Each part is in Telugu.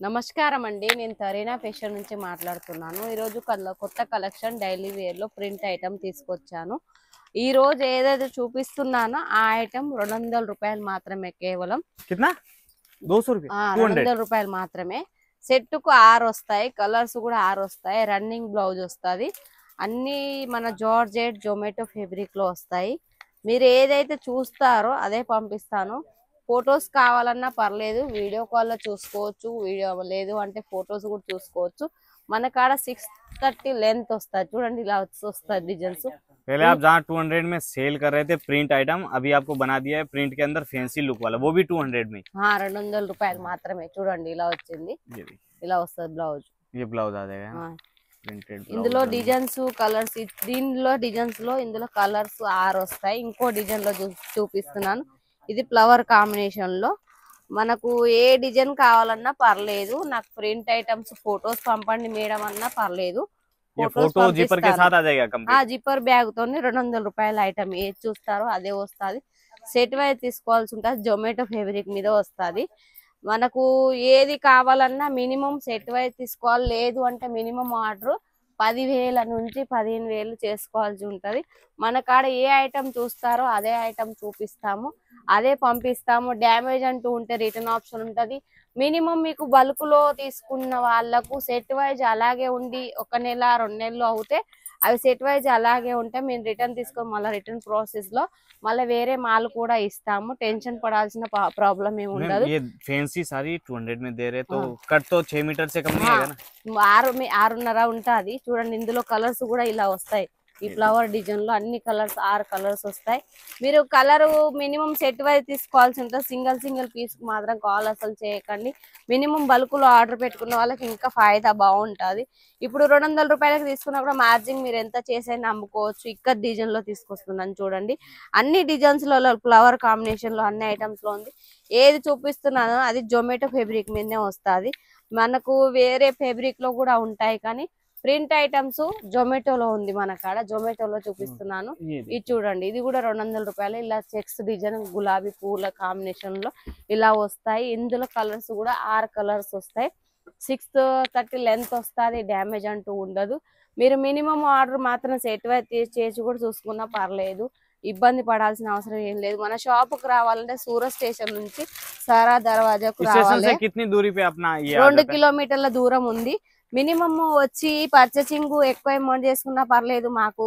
నమస్కారం అండి. నేను తరీనా ఫ్యాషన్ నుంచి మాట్లాడుతున్నాను. ఈరోజు కొత్త కలెక్షన్ డైలీ వేర్లో ప్రింట్ ఐటమ్ తీసుకొచ్చాను. ఈ రోజు ఏదైతే చూపిస్తున్నానో ఆ ఐటమ్ 200 రూపాయలు మాత్రమే. కేవలం कितना 200 रुपये 200 రూపాయలు మాత్రమే. సెట్కు 6 వస్తాయి, కలర్స్ కూడా 6 వస్తాయి. రన్నింగ్ బ్లౌజ్ వస్తుంది. అన్ని మన జార్జెట్ జొమాటో ఫ్యాబ్రిక్ లో వస్తాయి. మీరు ఏదైతే చూస్తారో అదే పంపిస్తాను. ఫొటోస్ కావాలన్నా పర్లేదు, వీడియో కాల్లో చూసుకోవచ్చు. వీడియో లేదు అంటే ఫొటోస్ కూడా చూసుకోవచ్చు. మన కాడ 630 లెంత్ వస్తుంది. చూడండి ఇలా వస్తుంది డిజైన్స్. पहले आप जहाँ 200 में सेल कर रहे थे प्रिंट आइटम, अभी आपको बना दिया है प्रिंट के अंदर फैंसी लुक वाला, वो भी 200 में। 200 రూపాయలు మాత్రమే. చూడండి ఇలా వచ్చింది, ఇలా వస్తుంది బ్లౌజ్. ये ब्लाउज आ जाएगा प्रिंटेड। ఇందులో డిజైన్స్ కలర్స్, దీనిలో డిజైన్స్ లో ఇందులో కలర్స్ 6 వస్తాయి. ఇంకో డిజైన్ లో చూపిస్తున్నాను. ఇది ఫ్లవర్ కాంబినేషన్ లో. మనకు ఏ డిజైన్ కావాలన్నా పర్లేదు, నాకు ప్రింట్ ఐటమ్స్ ఫొటోస్ పంపండి మేడం అన్నా పర్లేదు. फोटो जिपर के साथ आ जाएगा कंप्लीट। జిప్పర్ బ్యాగ్ తోని 200 రూపాయల ఐటమ్ ఏది చూస్తారో అదే వస్తుంది. సెట్ వైజ్ తీసుకోవాల్సి ఉంటుంది. జొమాటో ఫ్యాబ్రిక్ మీద వస్తుంది. మనకు ఏది కావాలన్నా మినిమం సెట్ వైజ్ తీసుకోవాలి. లేదు అంటే మినిమం ఆర్డర్ 10,000 నుంచి 15,000 చేసుకోవాల్సి ఉంటది. మన కాడ ఏ ఐటమ్ చూస్తారో అదే ఐటమ్ చూపిస్తాము, అదే పంపిస్తాము. డ్యామేజ్ అంటూ ఉంటే రిటర్న్ ఆప్షన్ ఉంటది. మినిమం మీకు బల్క్ లో తీసుకున్న వాళ్ళకు సెట్ వైజ్ అలాగే ఉండి 1 నెల 2 నెలలు అవుతే అవి సెట్ వైజ్ అలాగే ఉంటే మేము రిటర్న్ తీసుకొని మళ్ళీ రిటర్న్ ప్రాసెస్ లో మళ్ళీ వేరే మాల్ కూడా ఇస్తాము. టెన్షన్ పడాల్సిన ప్రాబ్లం ఏమి ఉండదు. ये फैंसी साड़ी 200 में दे रहे तो कट तो 6 मीटर से कम नहीं आएगा ना। 6.5 ఉంటది. చూడండి ఇందులో కలర్స్ కూడా ఇలా వస్తాయి. ఈ ఫ్లవర్ డిజైన్ లో అన్ని కలర్స్ 6 కలర్స్ వస్తాయి. మీరు కలర్ మినిమం సెట్ వైజ్ తీసుకోవాల్సి ఉంటుంది. సింగిల్ పీస్ మాత్రం కాల్ అసలు చేయకండి. మినిమం బల్క్ లో ఆర్డర్ పెట్టుకున్న వాళ్ళకి ఇంకా ఫాయిదా బాగుంటది. ఇప్పుడు 200 రూపాయలకి తీసుకున్నా కూడా మార్జిన్ మీరు ఎంత చేసైనా అమ్ముకోవచ్చు. ఇక్కడ డిజైన్ లో తీసుకొస్తున్నాను చూడండి. అన్ని డిజైన్స్ లో ఫ్లవర్ కాంబినేషన్ లో అన్ని ఐటమ్స్ లో ఉంది. ఏది చూపిస్తున్నానో అది జొమాటో ఫ్యాబ్రిక్ మీదనే వస్తుంది. మనకు వేరే ఫ్యాబ్రిక్ లో కూడా ఉంటాయి, కానీ ప్రింట్ ఐటమ్స్ జొమాటోలో ఉంది మన కాడ. జొమాటోలో చూపిస్తున్నాను. ఇది చూడండి, ఇది కూడా 200 రూపాయలు. ఇలా చెక్స్ డిజైన్ గులాబీ పూల కాంబినేషన్ లో ఇలా వస్తాయి. ఇందులో కలర్స్ కూడా 6 కలర్స్ వస్తాయి. 630 లెంత్ వస్తుంది. డ్యామేజ్ అంటూ ఉండదు. మీరు మినిమం ఆర్డర్ మాత్రం సెట్ వైజ్ చేసి కూడా చూసుకున్నా పర్లేదు. ఇబ్బంది పడాల్సిన అవసరం ఏం లేదు. మన షాప్ కు రావాలంటే సూరత్ స్టేషన్ నుంచి సారా దర్వాజాకు రావాలి. 2 కిలోమీటర్ల దూరం ఉంది. మినిమం వచ్చి పర్చేసింగ్ ఎక్కువ అమౌంట్ చేసుకున్నా పర్లేదు, మాకు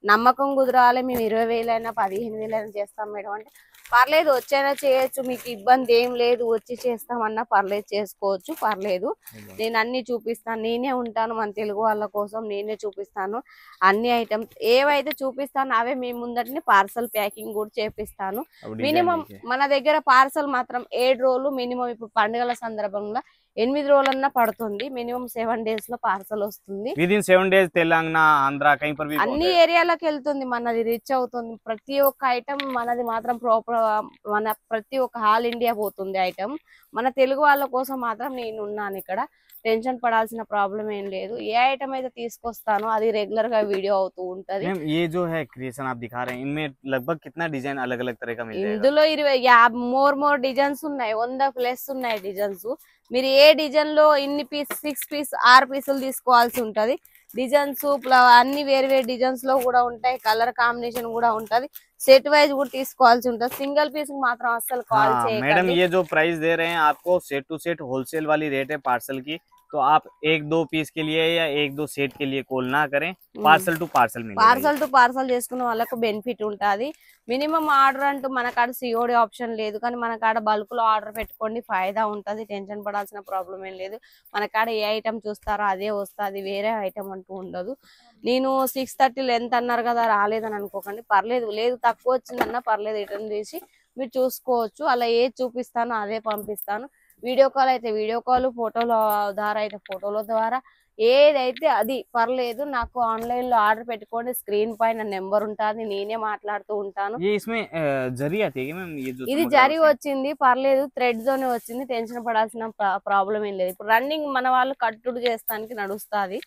నమ్మకం కుదరాలి. మేము 20,000 అయినా 15,000 అయినా చేస్తాం మేడం అంటే పర్లేదు, వచ్చైనా చేయొచ్చు. మీకు ఇబ్బంది ఏం లేదు. వచ్చి చేస్తామన్నా పర్లేదు, చేసుకోవచ్చు, పర్లేదు. నేను అన్ని చూపిస్తాను. నేనే ఉంటాను మన తెలుగు వాళ్ళ కోసం. నేనే చూపిస్తాను అన్ని ఐటమ్స్. ఏవైతే చూపిస్తాను అవే మీ ముందటిని పార్సల్ ప్యాకింగ్ కూడా చేపిస్తాను. మినిమం మన దగ్గర పార్సల్ మాత్రం 7 రోజులు మినిమం. ఇప్పుడు పండుగల సందర్భంగా 8 రోజులన్నా పడుతుంది. మినిమం 7 డేస్ లో పార్సల్ వస్తుంది. విదిన్ 7 డేస్ తెలంగాణ ఆంధ్ర అన్ని ఏరియాలకు వెళ్తుంది. మనది రీచ్ అవుతుంది. ప్రతి ఒక్క ఐటమ్ మనది మాత్రం ప్రాపర్. మన ప్రతి ఒక్క ఆల్ ఇండియా పోతుంది ఐటమ్. మన తెలుగు వాళ్ళ కోసం మాత్రం నేను ఉన్నాను ఇక్కడ. టెన్షన్ పడాల్సిన ప్రాబ్లం ఏం లేదు. ఏ ఐటమ్ అయితే తీసుకొస్తానో అది రెగ్యులర్ గా వీడియో అవుతూ ఉంటది. ये जो है क्रिएशन आप दिखा रहे हैं, इनमें लगभग कितना डिजाइन अलग अलग तरह का मिल जाएगा? ఇందులో 20 మోర్ డిజైన్స్ ఉన్నాయి. 100+ ఉన్నాయి డిజైన్స్. మీరు ఏ డిజైన్ లో ఇన్ని పీస్ 6 పీసులు తీసుకోవాల్సి ఉంటది. డిజైన్స్ అన్ని వేరు డిజైన్స్ లో కూడా ఉంటాయి. కలర్ కాంబినేషన్ కూడా ఉంటది. సెట్ వైజ్ కూడా తీసుకోవాల్సి ఉంటది. సింగిల్ పీస్ మాత్రం అస్సలు కాల్ చేయకండి. मैडम ये जो प्राइस दे रहे हैं आपको सेट टू सेट होलसेल वाली रेट है पार्सल की, तो आप 1-2 पीस के लिए या 1-2 सेट के लिए कॉल ना करें। पार्सल टू पार्सल में పార్సల్ టు పార్సల్ చేసుకున్న వాళ్ళకు బెనిఫిట్ ఉంటది. మినిమం ఆర్డర్ అంటూ మన కాడ సిఓడి ఆప్షన్ లేదు, కానీ మన కాడ బల్క్ లో ఆర్డర్ పెట్టుకోండి, ఫాయిదా ఉంటది. టెన్షన్ పడాల్సిన ప్రాబ్లం ఏం లేదు. మన కాడ ఏ ఐటమ్ చూస్తారో అదే వస్తుంది, వేరే ఐటమ్ అంటూ ఉండదు. నేను 630 లెంత్ అన్నారు కదా, రాలేదని అనుకోకండి. పర్లేదు, లేదు తక్కువ వచ్చిందన్నా పర్లేదు, రిటర్న్ చేసి మీరు చూసుకోవచ్చు. అలా ఏది చూపిస్తానో అదే పంపిస్తాను. వీడియో కాల్ అయితే వీడియో కాల్, ఫోటోల ద్వారా అయితే ఫోటోల ద్వారా, ఏదైతే అది పర్లేదు. నాకు ఆన్లైన్ లో ఆర్డర్ పెట్టుకోండి. స్క్రీన్ పైన నెంబర్ ఉంటుంది, నేనే మాట్లాడుతూ ఉంటాను. ఇది జరి వచ్చింది, పర్లేదు. థ్రెడ్ తోనే వచ్చింది. టెన్షన్ పడాల్సిన ప్రాబ్లం ఏం లేదు. ఇప్పుడు రన్నింగ్ మన వాళ్ళు కట్టుడు చేస్తానికి నడుస్తుంది.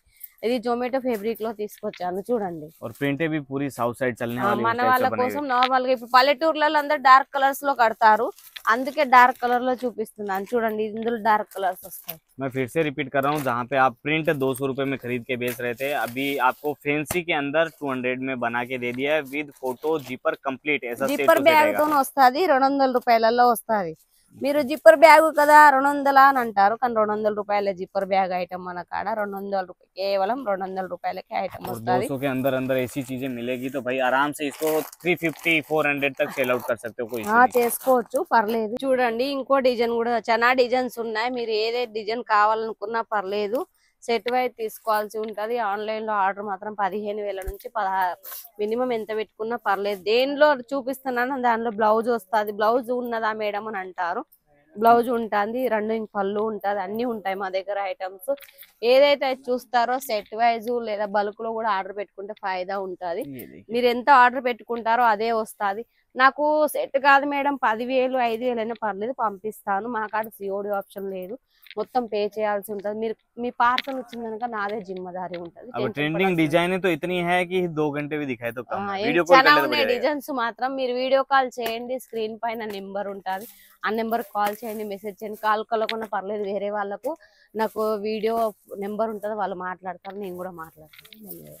ఇది జొమాటో ఫ్యాబ్రిక్ లో తీసుకొచ్చాను చూడండి. और प्रिंटे भी पूरी साउथ साइड चलने वाली మన उस टाइप వాళ్ళ से बने కోసం हुए। నార్మల్ గా ఇప్పుడు పల్లెటూర్లలో అందరు డార్క్ కలర్స్ లో కడతారు, అందుకే డార్క్ కలర్ లో చూపిస్తున్నాను చూడండి. ఇందులో డార్క్ కలర్స్ వస్తాయి. मैं फिर से रिपीट कर रहा हूँ, जहाँ पे आप प्रिंट 200 रुपए में खरीद के बेच रहे थे, अभी आपको फैंसी के अंदर 200 में बना के दे दिया है विद फोटो जिपर कंप्लीट। ऐसा set zipper to set bag తో रहेगा। వస్తుంది, 200 రూపాయలలో వస్తుంది. మీరు జిప్పర్ బ్యాగ్ కదా 200 అని అంటారు, కానీ 200 రూపాయల జిప్పర్ బ్యాగ్ ఐటమ్ మన కాడ 200 రూపాయలు, కేవలం 200 రూపాయలకి ఐటమ్ और వస్తుంది. 200 के अंदर अंदर ऐसी चीजें मिलेगी तो भाई आराम से इसको 350 400 तक सेल आउट कर सकते हो, कोई issue नहीं। చేసుకోవచ్చు, పర్లేదు. చూడండి ఇంకో డిజైన్ కూడా చాలా డిజైన్స్ ఉన్నాయి. మీరు ఏదే డిజైన్ కావాలనుకున్నా పర్లేదు, సెట్ వైజ్ తీసుకోవాల్సి ఉంటది. ఆన్లైన్ లో ఆర్డర్ మాత్రం 15,000 నుంచి 16 మినిమం ఎంత పెట్టుకున్నా పర్లేదు. దేనిలో చూపిస్తున్నాను దానిలో బ్లౌజ్ వస్తుంది. బ్లౌజ్ ఉన్నదా మేడం అని అంటారు, బ్లౌజ్ ఉంటుంది, 2 ఇంచ్ పళ్ళు ఉంటది, అన్ని ఉంటాయి మా దగ్గర ఐటమ్స్. ఏదైతే చూస్తారో సెట్ వైజ్ లేదా బల్క్ లో కూడా ఆర్డర్ పెట్టుకుంటే ఫాయిదా ఉంటది. ये देखिए। మీరు ఎంత ఆర్డర్ పెట్టుకుంటారో అదే వస్తుంది. నాకు సెట్ కాదు మేడం 10,000 5,000 అయినా పర్లేదు పంపిస్తాను, మా కాడ సిఓడి ఆప్షన్ లేదు, మొత్తం పే చేయాల్సి ఉంటది. మీరు మీ పార్సల్ వచ్చింది కనుక నాదే జిమ్మదారి ఉంటది. अब ट्रेंडिंग डिजाइन तो इतनी है कि 2 घंटे भी दिखाए तो कम है। वीडियो कॉल చాలా कर ले तो ఉన్నాయి बढ़िया रहेगा। డిజైన్స్ మాత్రం. మీరు వీడియో కాల్ చేయండి, స్క్రీన్ పైన నెంబర్ ఉంటది, ఆ నెంబర్ కాల్ చేయండి, మెసేజ్ చేయండి. కాల్ కలకుండా పర్లేదు, వేరే వాళ్ళకు నాకు వీడియో నెంబర్ ఉంటది, వాళ్ళు మాట్లాడతారు, నేను కూడా మాట్లాడతాను.